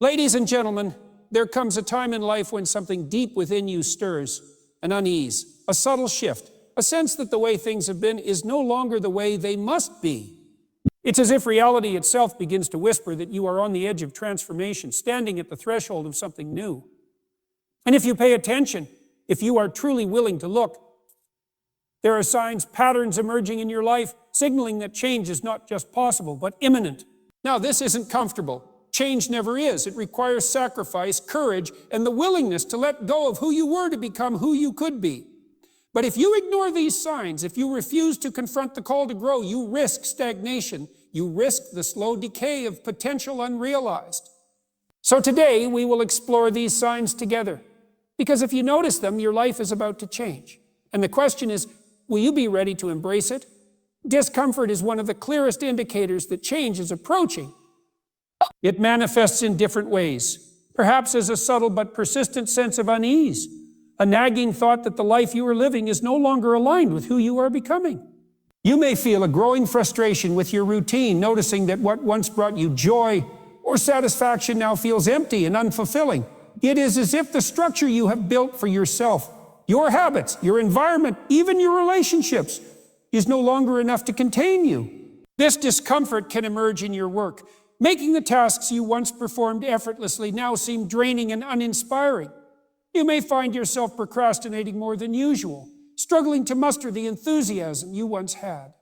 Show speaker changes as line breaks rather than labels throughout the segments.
Ladies and gentlemen, there comes a time in life when something deep within you stirs, an unease, a subtle shift, a sense that the way things have been is no longer the way they must be. It's as if reality itself begins to whisper that you are on the edge of transformation, standing at the threshold of something new. And if you pay attention, if you are truly willing to look, there are signs, patterns emerging in your life, signaling that change is not just possible, but imminent. Now, this isn't comfortable. Change never is. It requires sacrifice, courage, and the willingness to let go of who you were to become who you could be. But if you ignore these signs, if you refuse to confront the call to grow, you risk stagnation. You risk the slow decay of potential unrealized. So today, we will explore these signs together. Because if you notice them, your life is about to change. And the question is, will you be ready to embrace it? Discomfort is one of the clearest indicators that change is approaching. It manifests in different ways, perhaps as a subtle but persistent sense of unease, a nagging thought that the life you are living is no longer aligned with who you are becoming. You may feel a growing frustration with your routine, noticing that what once brought you joy or satisfaction now feels empty and unfulfilling. It is as if the structure you have built for yourself, your habits, your environment, even your relationships, is no longer enough to contain you. This discomfort can emerge in your work, making the tasks you once performed effortlessly now seem draining and uninspiring. You may find yourself procrastinating more than usual, struggling to muster the enthusiasm you once had.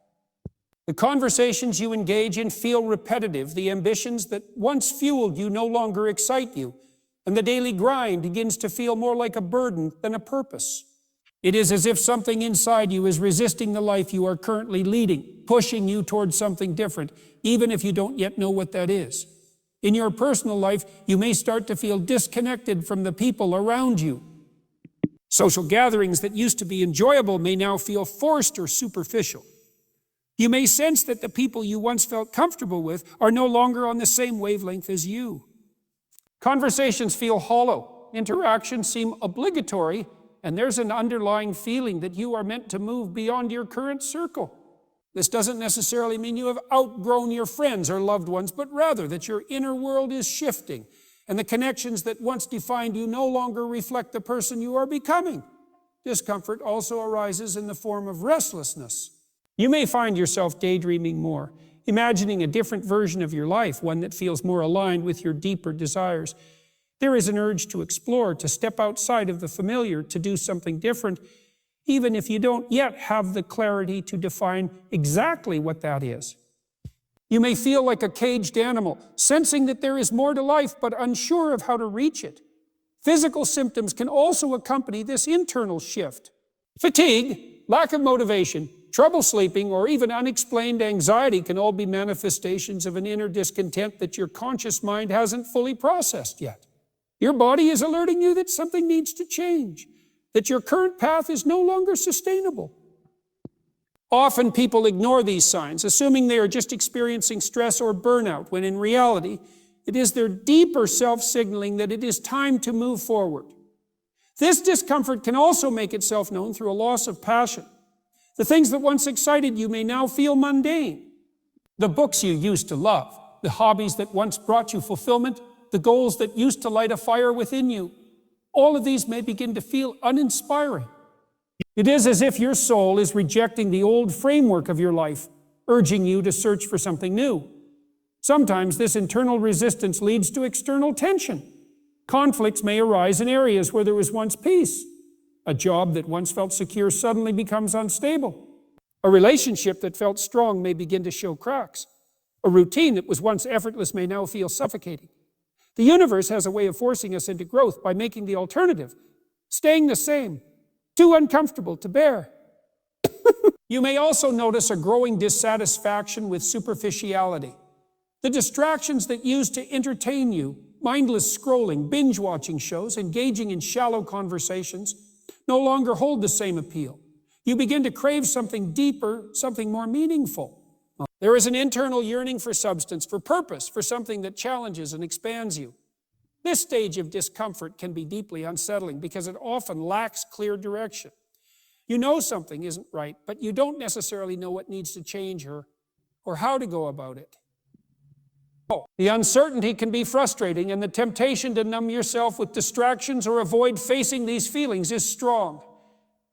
The conversations you engage in feel repetitive. The ambitions that once fueled you no longer excite you, and the daily grind begins to feel more like a burden than a purpose. It is as if something inside you is resisting the life you are currently leading, pushing you towards something different, even if you don't yet know what that is. In your personal life, you may start to feel disconnected from the people around you. Social gatherings that used to be enjoyable may now feel forced or superficial. You may sense that the people you once felt comfortable with are no longer on the same wavelength as you. Conversations feel hollow. Interactions seem obligatory, and there's an underlying feeling that you are meant to move beyond your current circle. This doesn't necessarily mean you have outgrown your friends or loved ones, but rather that your inner world is shifting, and the connections that once defined you no longer reflect the person you are becoming. Discomfort also arises in the form of restlessness. You may find yourself daydreaming more, imagining a different version of your life, one that feels more aligned with your deeper desires. There is an urge to explore, to step outside of the familiar, to do something different, even if you don't yet have the clarity to define exactly what that is. You may feel like a caged animal, sensing that there is more to life, but unsure of how to reach it. Physical symptoms can also accompany this internal shift. Fatigue, lack of motivation, trouble sleeping, or even unexplained anxiety can all be manifestations of an inner discontent that your conscious mind hasn't fully processed yet. Your body is alerting you that something needs to change, that your current path is no longer sustainable. Often people ignore these signs, assuming they are just experiencing stress or burnout, when in reality, it is their deeper self signaling that it is time to move forward. This discomfort can also make itself known through a loss of passion. The things that once excited you may now feel mundane. The books you used to love, the hobbies that once brought you fulfillment, the goals that used to light a fire within you, all of these may begin to feel uninspiring. It is as if your soul is rejecting the old framework of your life, urging you to search for something new. Sometimes this internal resistance leads to external tension. Conflicts may arise in areas where there was once peace. A job that once felt secure suddenly becomes unstable. A relationship that felt strong may begin to show cracks. A routine that was once effortless may now feel suffocating. The universe has a way of forcing us into growth by making the alternative, staying the same, too uncomfortable to bear. You may also notice a growing dissatisfaction with superficiality. The distractions that used to entertain you, mindless scrolling, binge-watching shows, engaging in shallow conversations, no longer hold the same appeal. You begin to crave something deeper, something more meaningful. There is an internal yearning for substance, for purpose, for something that challenges and expands you. This stage of discomfort can be deeply unsettling because it often lacks clear direction. You know something isn't right, but you don't necessarily know what needs to change or how to go about it. The uncertainty can be frustrating, and the temptation to numb yourself with distractions or avoid facing these feelings is strong.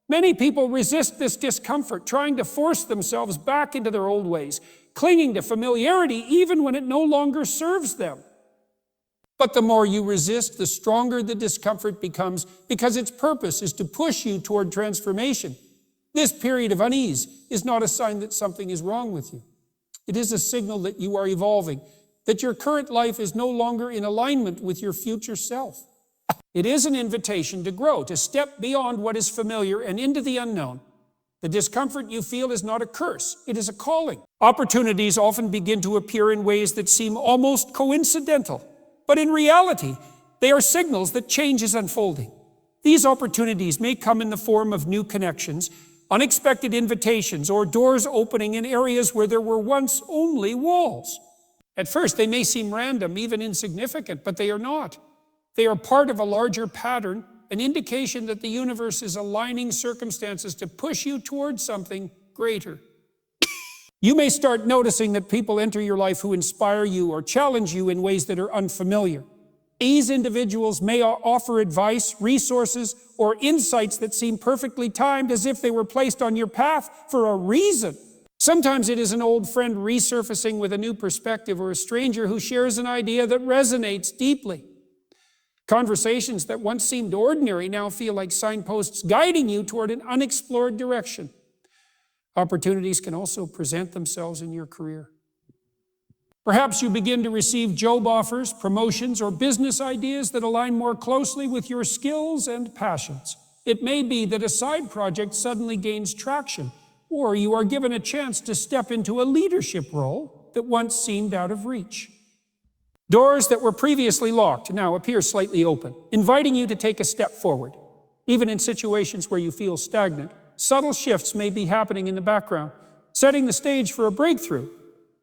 Many people resist this discomfort, trying to force themselves back into their old ways, clinging to familiarity even when it no longer serves them. But the more you resist, the stronger the discomfort becomes, because its purpose is to push you toward transformation. This period of unease is not a sign that something is wrong with you. It is a signal that you are evolving, that your current life is no longer in alignment with your future self. It is an invitation to grow, to step beyond what is familiar and into the unknown. The discomfort you feel is not a curse, it is a calling. Opportunities often begin to appear in ways that seem almost coincidental, but in reality, they are signals that change is unfolding. These opportunities may come in the form of new connections, unexpected invitations, or doors opening in areas where there were once only walls. At first, they may seem random, even insignificant, but they are not. They are part of a larger pattern, an indication that the universe is aligning circumstances to push you towards something greater. You may start noticing that people enter your life who inspire you or challenge you in ways that are unfamiliar. These individuals may offer advice, resources, or insights that seem perfectly timed, as if they were placed on your path for a reason. Sometimes it is an old friend resurfacing with a new perspective, or a stranger who shares an idea that resonates deeply. Conversations that once seemed ordinary now feel like signposts guiding you toward an unexplored direction. Opportunities can also present themselves in your career. Perhaps you begin to receive job offers, promotions, or business ideas that align more closely with your skills and passions. It may be that a side project suddenly gains traction, or you are given a chance to step into a leadership role that once seemed out of reach. Doors that were previously locked now appear slightly open, inviting you to take a step forward. Even in situations where you feel stagnant, subtle shifts may be happening in the background, setting the stage for a breakthrough.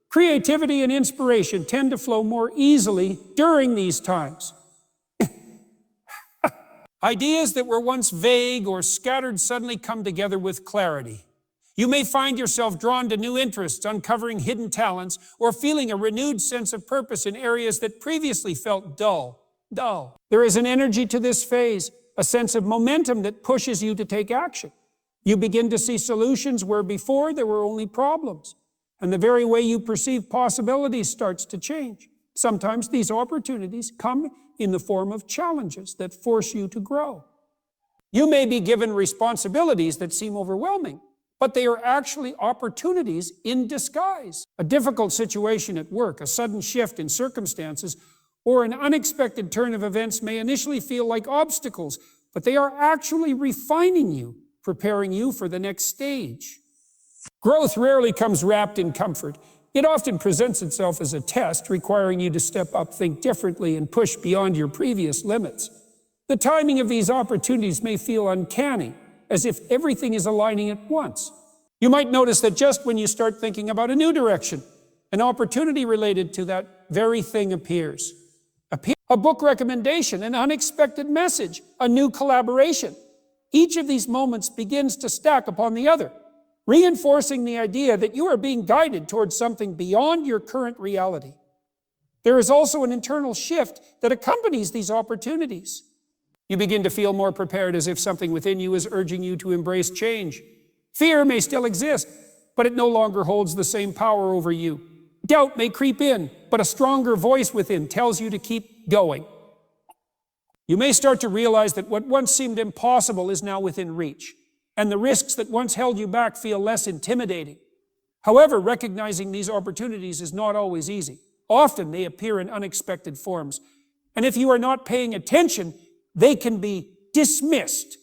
Creativity and inspiration tend to flow more easily during these times. Ideas that were once vague or scattered suddenly come together with clarity. You may find yourself drawn to new interests, uncovering hidden talents, or feeling a renewed sense of purpose in areas that previously felt dull. There is an energy to this phase, a sense of momentum that pushes you to take action. You begin to see solutions where before there were only problems, and the very way you perceive possibilities starts to change. Sometimes these opportunities come in the form of challenges that force you to grow. You may be given responsibilities that seem overwhelming, but they are actually opportunities in disguise. A difficult situation at work, a sudden shift in circumstances, or an unexpected turn of events may initially feel like obstacles, but they are actually refining you, preparing you for the next stage. Growth rarely comes wrapped in comfort. It often presents itself as a test, requiring you to step up, think differently, and push beyond your previous limits. The timing of these opportunities may feel uncanny, as if everything is aligning at once. You might notice that just when you start thinking about a new direction, an opportunity related to that very thing appears. A book recommendation, an unexpected message, a new collaboration. Each of these moments begins to stack upon the other, reinforcing the idea that you are being guided towards something beyond your current reality. There is also an internal shift that accompanies these opportunities. You begin to feel more prepared, as if something within you is urging you to embrace change. Fear may still exist, but it no longer holds the same power over you. Doubt may creep in, but a stronger voice within tells you to keep going. You may start to realize that what once seemed impossible is now within reach, and the risks that once held you back feel less intimidating. However, recognizing these opportunities is not always easy. Often they appear in unexpected forms, and if you are not paying attention, they can be dismissed.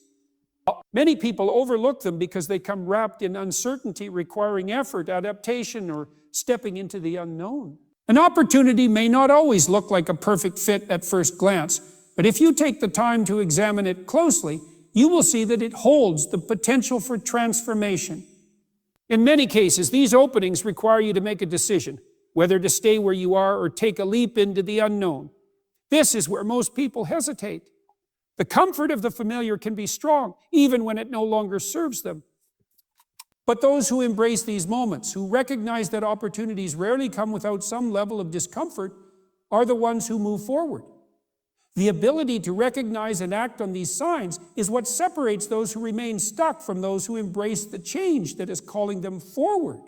Many people overlook them because they come wrapped in uncertainty, requiring effort, adaptation, or stepping into the unknown. An opportunity may not always look like a perfect fit at first glance, but if you take the time to examine it closely, you will see that it holds the potential for transformation. In many cases, these openings require you to make a decision, whether to stay where you are or take a leap into the unknown. This is where most people hesitate. The comfort of the familiar can be strong, even when it no longer serves them. But those who embrace these moments, who recognize that opportunities rarely come without some level of discomfort, are the ones who move forward. The ability to recognize and act on these signs is what separates those who remain stuck from those who embrace the change that is calling them forward.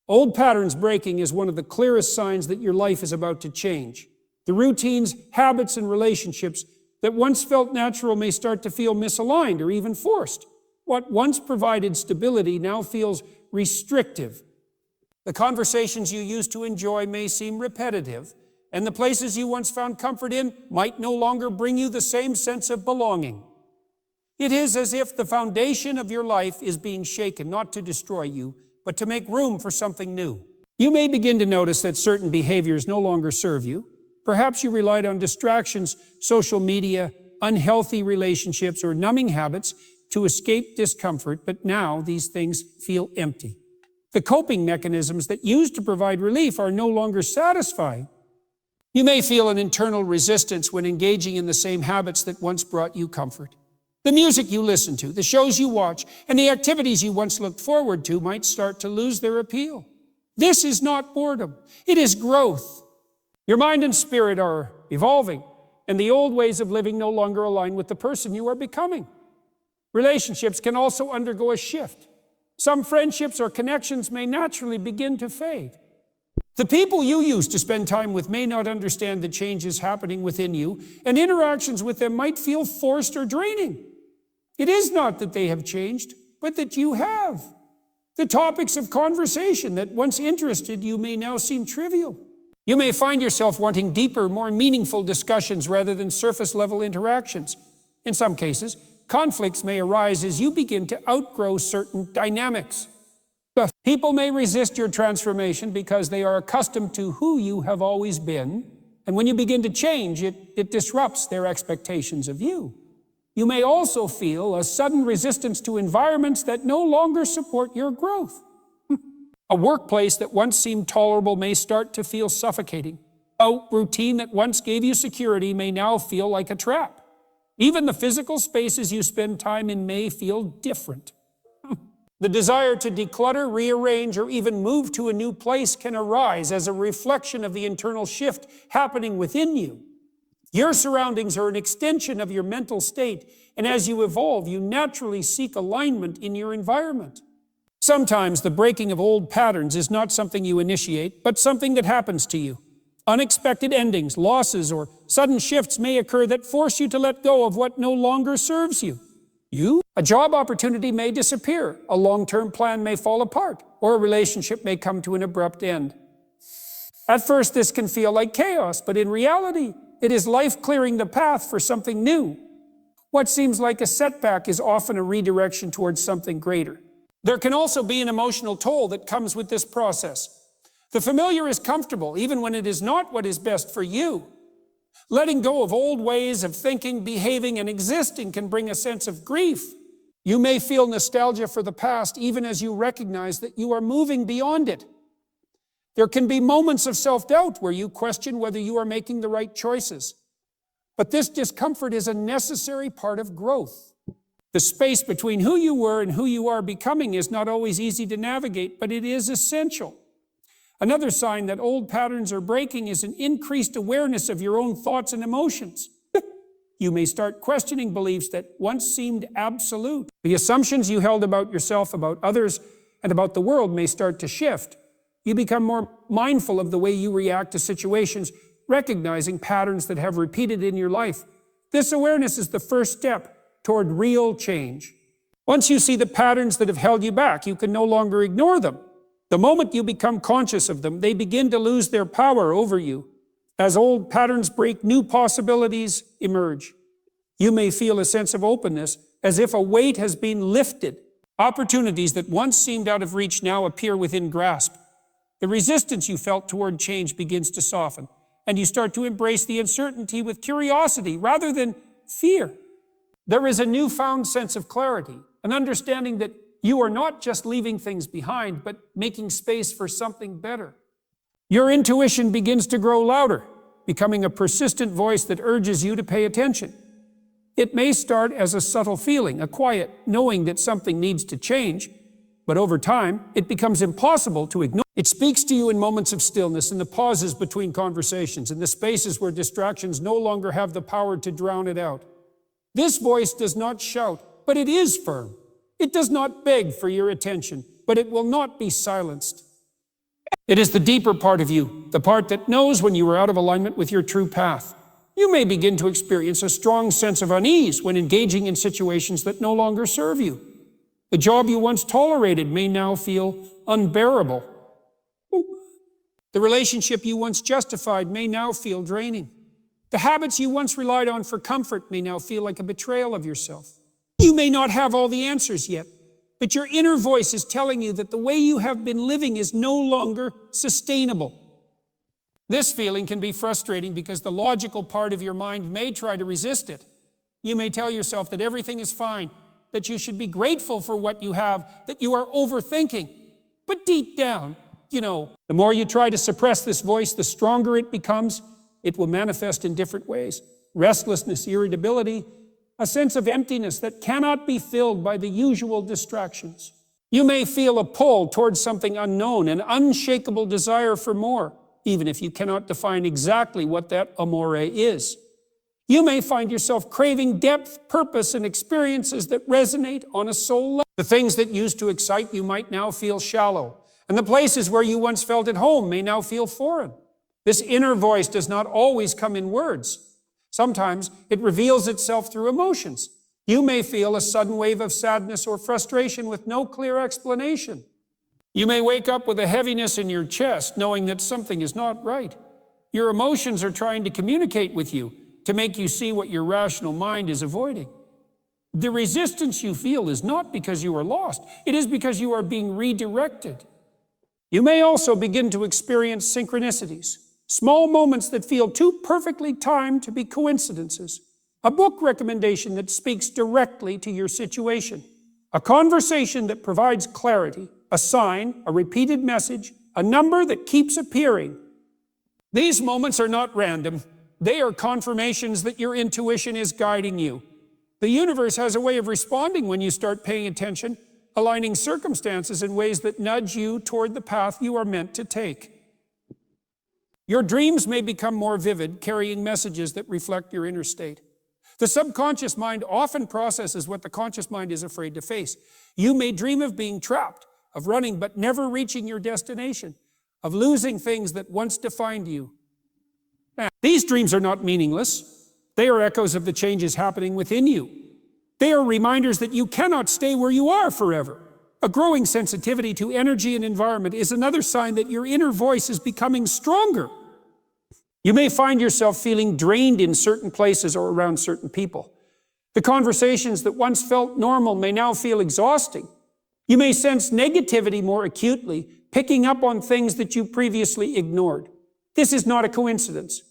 Old patterns breaking is one of the clearest signs that your life is about to change. The routines, habits, and relationships that once felt natural may start to feel misaligned or even forced. What once provided stability now feels restrictive. The conversations you used to enjoy may seem repetitive, and the places you once found comfort in might no longer bring you the same sense of belonging. It is as if the foundation of your life is being shaken, not to destroy you, but to make room for something new. You may begin to notice that certain behaviors no longer serve you. Perhaps you relied on distractions, social media, unhealthy relationships, or numbing habits to escape discomfort, but now these things feel empty. The coping mechanisms that used to provide relief are no longer satisfying. You may feel an internal resistance when engaging in the same habits that once brought you comfort. The music you listen to, the shows you watch, and the activities you once looked forward to might start to lose their appeal. This is not boredom. It is growth. Your mind and spirit are evolving, and the old ways of living no longer align with the person you are becoming. Relationships can also undergo a shift. Some friendships or connections may naturally begin to fade. The people you used to spend time with may not understand the changes happening within you, and interactions with them might feel forced or draining. It is not that they have changed, but that you have. The topics of conversation that once interested you may now seem trivial. You may find yourself wanting deeper, more meaningful discussions rather than surface-level interactions. In some cases, conflicts may arise as you begin to outgrow certain dynamics. People may resist your transformation because they are accustomed to who you have always been, and when you begin to change, it disrupts their expectations of you. You may also feel a sudden resistance to environments that no longer support your growth. A workplace that once seemed tolerable may start to feel suffocating. A routine that once gave you security may now feel like a trap. Even the physical spaces you spend time in may feel different. The desire to declutter, rearrange, or even move to a new place can arise as a reflection of the internal shift happening within you. Your surroundings are an extension of your mental state, and as you evolve, you naturally seek alignment in your environment. Sometimes the breaking of old patterns is not something you initiate, but something that happens to you. Unexpected endings, losses, or sudden shifts may occur that force you to let go of what no longer serves you. A job opportunity may disappear, a long-term plan may fall apart, or a relationship may come to an abrupt end. At first, this can feel like chaos, but in reality, it is life clearing the path for something new. What seems like a setback is often a redirection towards something greater. There can also be an emotional toll that comes with this process. The familiar is comfortable, even when it is not what is best for you. Letting go of old ways of thinking, behaving, and existing can bring a sense of grief. You may feel nostalgia for the past, even as you recognize that you are moving beyond it. There can be moments of self-doubt where you question whether you are making the right choices. But this discomfort is a necessary part of growth. The space between who you were and who you are becoming is not always easy to navigate, but it is essential. Another sign that old patterns are breaking is an increased awareness of your own thoughts and emotions. You may start questioning beliefs that once seemed absolute. The assumptions you held about yourself, about others, and about the world may start to shift. You become more mindful of the way you react to situations, recognizing patterns that have repeated in your life. This awareness is the first step toward real change. Once you see the patterns that have held you back, you can no longer ignore them. The moment you become conscious of them, they begin to lose their power over you. As old patterns break, new possibilities emerge. You may feel a sense of openness, as if a weight has been lifted. Opportunities that once seemed out of reach now appear within grasp. The resistance you felt toward change begins to soften, and you start to embrace the uncertainty with curiosity rather than fear. There is a newfound sense of clarity, an understanding that you are not just leaving things behind, but making space for something better. Your intuition begins to grow louder, becoming a persistent voice that urges you to pay attention. It may start as a subtle feeling, a quiet knowing that something needs to change, but over time, it becomes impossible to ignore. It speaks to you in moments of stillness, in the pauses between conversations, in the spaces where distractions no longer have the power to drown it out. This voice does not shout, but it is firm. It does not beg for your attention, but it will not be silenced. It is the deeper part of you, the part that knows when you are out of alignment with your true path. You may begin to experience a strong sense of unease when engaging in situations that no longer serve you. The job you once tolerated may now feel unbearable. The relationship you once justified may now feel draining. The habits you once relied on for comfort may now feel like a betrayal of yourself. You may not have all the answers yet, but your inner voice is telling you that the way you have been living is no longer sustainable. This feeling can be frustrating because the logical part of your mind may try to resist it. You may tell yourself that everything is fine, that you should be grateful for what you have, that you are overthinking. But deep down, the more you try to suppress this voice, the stronger it becomes. It will manifest in different ways. Restlessness, irritability, a sense of emptiness that cannot be filled by the usual distractions. You may feel a pull towards something unknown, an unshakable desire for more, even if you cannot define exactly what that amore is. You may find yourself craving depth, purpose, and experiences that resonate on a soul level. The things that used to excite you might now feel shallow, and the places where you once felt at home may now feel foreign. This inner voice does not always come in words. Sometimes it reveals itself through emotions. You may feel a sudden wave of sadness or frustration with no clear explanation. You may wake up with a heaviness in your chest, knowing that something is not right. Your emotions are trying to communicate with you to make you see what your rational mind is avoiding. The resistance you feel is not because you are lost. It is because you are being redirected. You may also begin to experience synchronicities, small moments that feel too perfectly timed to be coincidences. A book recommendation that speaks directly to your situation. A conversation that provides clarity. A sign, a repeated message, a number that keeps appearing. These moments are not random. They are confirmations that your intuition is guiding you. The universe has a way of responding when you start paying attention, aligning circumstances in ways that nudge you toward the path you are meant to take. Your dreams may become more vivid, carrying messages that reflect your inner state. The subconscious mind often processes what the conscious mind is afraid to face. You may dream of being trapped, of running but never reaching your destination, of losing things that once defined you. Now, these dreams are not meaningless. They are echoes of the changes happening within you. They are reminders that you cannot stay where you are forever. A growing sensitivity to energy and environment is another sign that your inner voice is becoming stronger. You may find yourself feeling drained in certain places or around certain people. The conversations that once felt normal may now feel exhausting. You may sense negativity more acutely, picking up on things that you previously ignored. This is not a coincidence.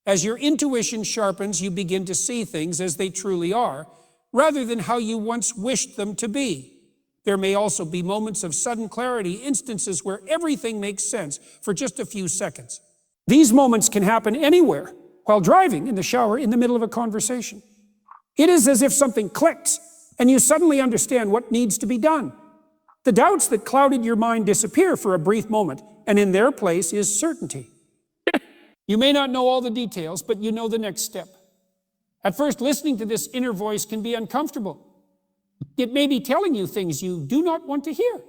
As your intuition sharpens, you begin to see things as they truly are, rather than how you once wished them to be. There may also be moments of sudden clarity, instances where everything makes sense for just a few seconds. These moments can happen anywhere, while driving, in the shower, in the middle of a conversation. It is as if something clicks, and you suddenly understand what needs to be done. The doubts that clouded your mind disappear for a brief moment, and in their place is certainty. You may not know all the details, but you know the next step. At first, listening to this inner voice can be uncomfortable. It may be telling you things you do not want to hear.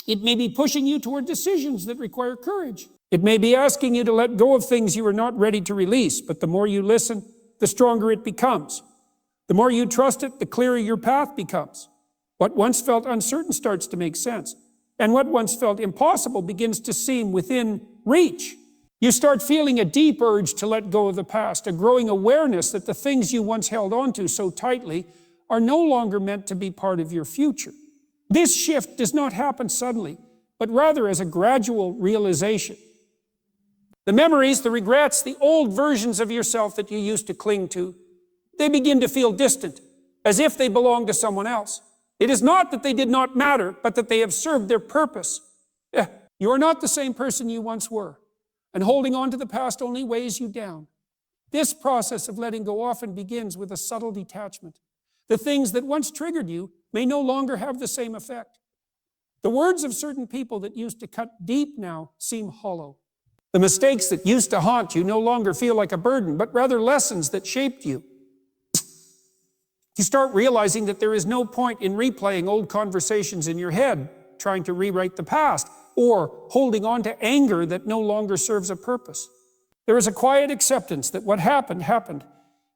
It may be pushing you toward decisions that require courage. It may be asking you to let go of things you are not ready to release, but the more you listen, the stronger it becomes. The more you trust it, the clearer your path becomes. What once felt uncertain starts to make sense, and what once felt impossible begins to seem within reach. You start feeling a deep urge to let go of the past, a growing awareness that the things you once held on to so tightly are no longer meant to be part of your future. This shift does not happen suddenly, but rather as a gradual realization. The memories, the regrets, the old versions of yourself that you used to cling to, they begin to feel distant, as if they belong to someone else. It is not that they did not matter, but that they have served their purpose. You are not the same person you once were, and holding on to the past only weighs you down. This process of letting go often begins with a subtle detachment. The things that once triggered you may no longer have the same effect. The words of certain people that used to cut deep now seem hollow. The mistakes that used to haunt you no longer feel like a burden, but rather lessons that shaped you. You start realizing that there is no point in replaying old conversations in your head, trying to rewrite the past, or holding on to anger that no longer serves a purpose. There is a quiet acceptance that what happened, happened,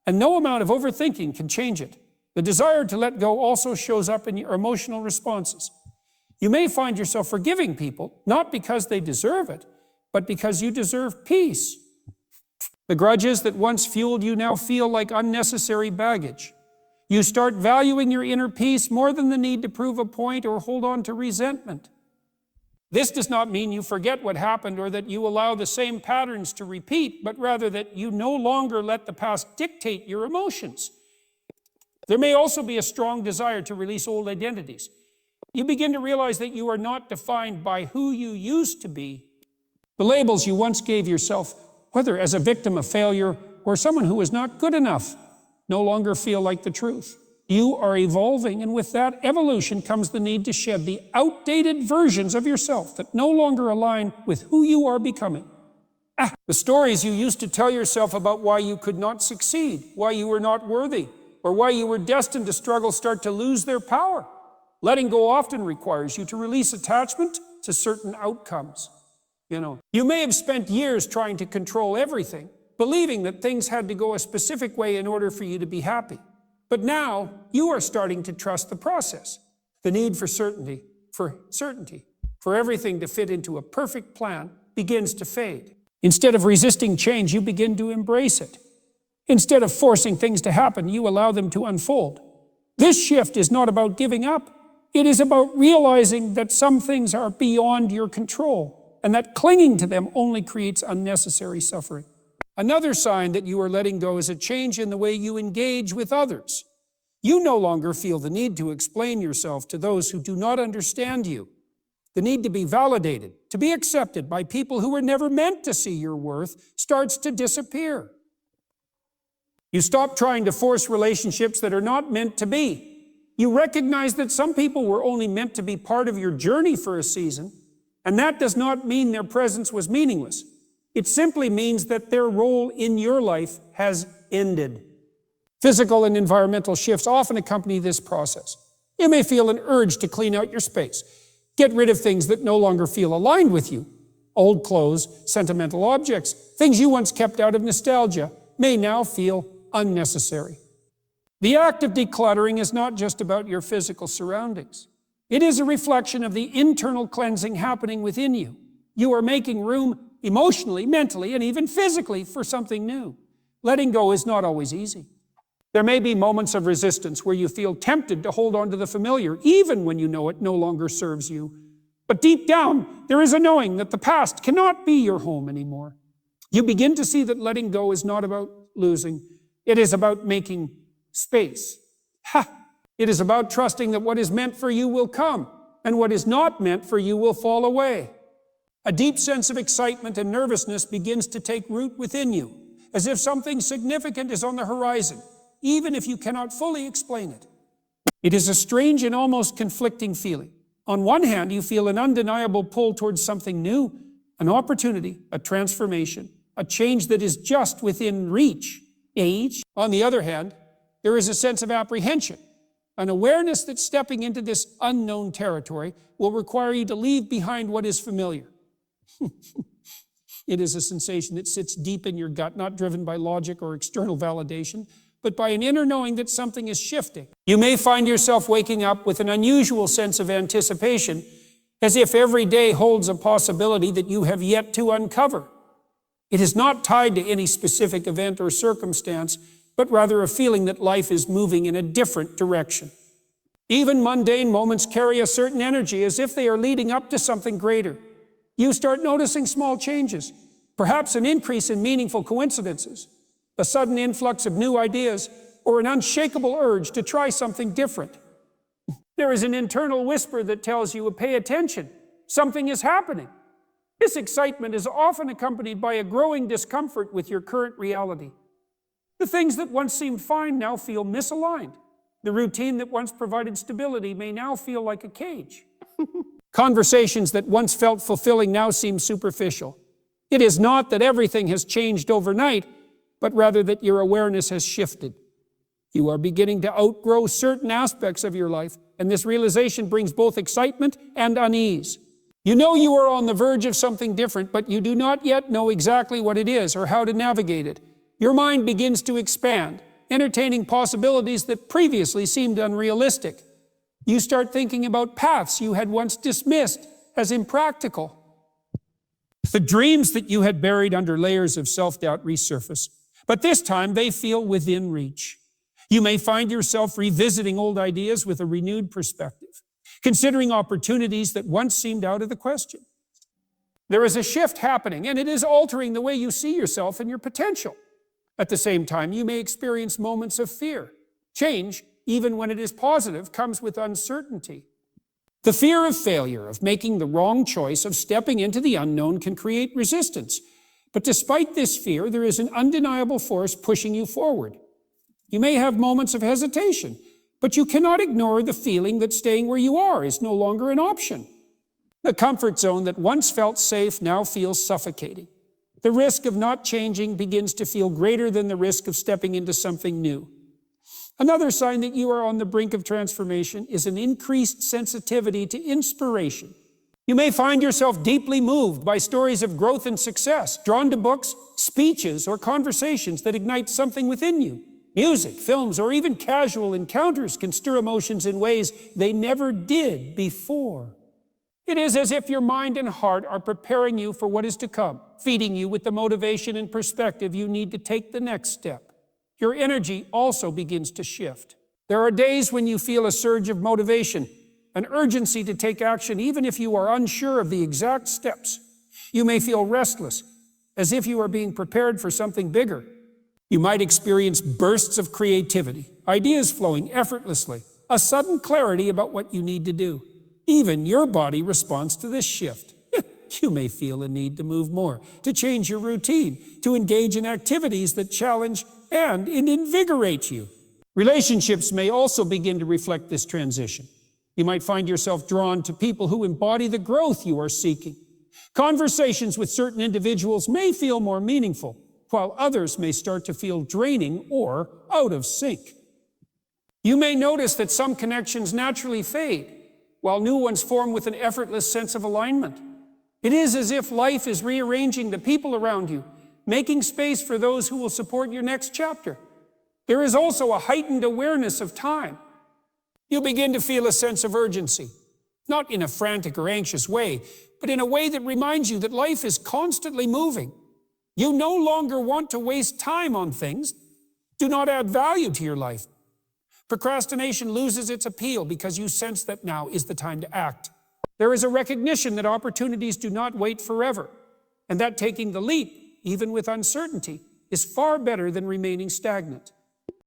and no amount of overthinking can change it. The desire to let go also shows up in your emotional responses. You may find yourself forgiving people, not because they deserve it, but because you deserve peace. The grudges that once fueled you now feel like unnecessary baggage. You start valuing your inner peace more than the need to prove a point or hold on to resentment. This does not mean you forget what happened or that you allow the same patterns to repeat, but rather that you no longer let the past dictate your emotions. There may also be a strong desire to release old identities. You begin to realize that you are not defined by who you used to be. The labels you once gave yourself, whether as a victim of failure or someone who was not good enough, no longer feel like the truth. You are evolving, and with that evolution comes the need to shed the outdated versions of yourself that no longer align with who you are becoming. The stories you used to tell yourself about why you could not succeed, why you were not worthy, or why you were destined to struggle start to lose their power. Letting go often requires you to release attachment to certain outcomes. You may have spent years trying to control everything, believing that things had to go a specific way in order for you to be happy. But now you are starting to trust the process. The need for certainty, for everything to fit into a perfect plan begins to fade. Instead of resisting change, you begin to embrace it. Instead of forcing things to happen, you allow them to unfold. This shift is not about giving up. It is about realizing that some things are beyond your control, and that clinging to them only creates unnecessary suffering. Another sign that you are letting go is a change in the way you engage with others. You no longer feel the need to explain yourself to those who do not understand you. The need to be validated, to be accepted by people who were never meant to see your worth starts to disappear. You stop trying to force relationships that are not meant to be. You recognize that some people were only meant to be part of your journey for a season, and that does not mean their presence was meaningless. It simply means that their role in your life has ended. Physical and environmental shifts often accompany this process. You may feel an urge to clean out your space, get rid of things that no longer feel aligned with you. Old clothes, sentimental objects, things you once kept out of nostalgia may now feel unnecessary. The act of decluttering is not just about your physical surroundings. It is a reflection of the internal cleansing happening within you. You are making room emotionally, mentally, and even physically for something new. Letting go is not always easy. There may be moments of resistance where you feel tempted to hold on to the familiar, even when you know it no longer serves you. But deep down, there is a knowing that the past cannot be your home anymore. You begin to see that letting go is not about losing. It is about making space. It is about trusting that what is meant for you will come, and what is not meant for you will fall away. A deep sense of excitement and nervousness begins to take root within you, as if something significant is on the horizon, even if you cannot fully explain it. It is a strange and almost conflicting feeling. On one hand, you feel an undeniable pull towards something new, an opportunity, a transformation, a change that is just within reach. On the other hand, there is a sense of apprehension, an awareness that stepping into this unknown territory will require you to leave behind what is familiar. It is a sensation that sits deep in your gut, not driven by logic or external validation, but by an inner knowing that something is shifting. You may find yourself waking up with an unusual sense of anticipation, as if every day holds a possibility that you have yet to uncover. It is not tied to any specific event or circumstance, but rather a feeling that life is moving in a different direction. Even mundane moments carry a certain energy, as if they are leading up to something greater. You start noticing small changes, perhaps an increase in meaningful coincidences, a sudden influx of new ideas, or an unshakable urge to try something different. There is an internal whisper that tells you to pay attention. Something is happening. This excitement is often accompanied by a growing discomfort with your current reality. The things that once seemed fine now feel misaligned. The routine that once provided stability may now feel like a cage. Conversations that once felt fulfilling now seem superficial. It is not that everything has changed overnight, but rather that your awareness has shifted. You are beginning to outgrow certain aspects of your life, and this realization brings both excitement and unease. You know you are on the verge of something different, but you do not yet know exactly what it is or how to navigate it. Your mind begins to expand, entertaining possibilities that previously seemed unrealistic. You start thinking about paths you had once dismissed as impractical. The dreams that you had buried under layers of self-doubt resurface, but this time they feel within reach. You may find yourself revisiting old ideas with a renewed perspective, considering opportunities that once seemed out of the question. There is a shift happening, and it is altering the way you see yourself and your potential. At the same time, you may experience moments of fear. Change, even when it is positive, comes with uncertainty. The fear of failure, of making the wrong choice, of stepping into the unknown can create resistance. But despite this fear, there is an undeniable force pushing you forward. You may have moments of hesitation, but you cannot ignore the feeling that staying where you are is no longer an option. The comfort zone that once felt safe now feels suffocating. The risk of not changing begins to feel greater than the risk of stepping into something new. Another sign that you are on the brink of transformation is an increased sensitivity to inspiration. You may find yourself deeply moved by stories of growth and success, drawn to books, speeches, or conversations that ignite something within you. Music, films, or even casual encounters can stir emotions in ways they never did before. It is as if your mind and heart are preparing you for what is to come, feeding you with the motivation and perspective you need to take the next step. Your energy also begins to shift. There are days when you feel a surge of motivation, an urgency to take action even if you are unsure of the exact steps. You may feel restless, as if you are being prepared for something bigger. You might experience bursts of creativity, ideas flowing effortlessly, a sudden clarity about what you need to do. Even your body responds to this shift. You may feel a need to move more, to change your routine, to engage in activities that challenge and invigorate you. Relationships may also begin to reflect this transition. You might find yourself drawn to people who embody the growth you are seeking. Conversations with certain individuals may feel more meaningful, while others may start to feel draining or out of sync. You may notice that some connections naturally fade, while new ones form with an effortless sense of alignment. It is as if life is rearranging the people around you, making space for those who will support your next chapter. There is also a heightened awareness of time. You begin to feel a sense of urgency, not in a frantic or anxious way, but in a way that reminds you that life is constantly moving. You no longer want to waste time on things that do not add value to your life. Procrastination loses its appeal because you sense that now is the time to act. There is a recognition that opportunities do not wait forever, and that taking the leap, even with uncertainty, is far better than remaining stagnant.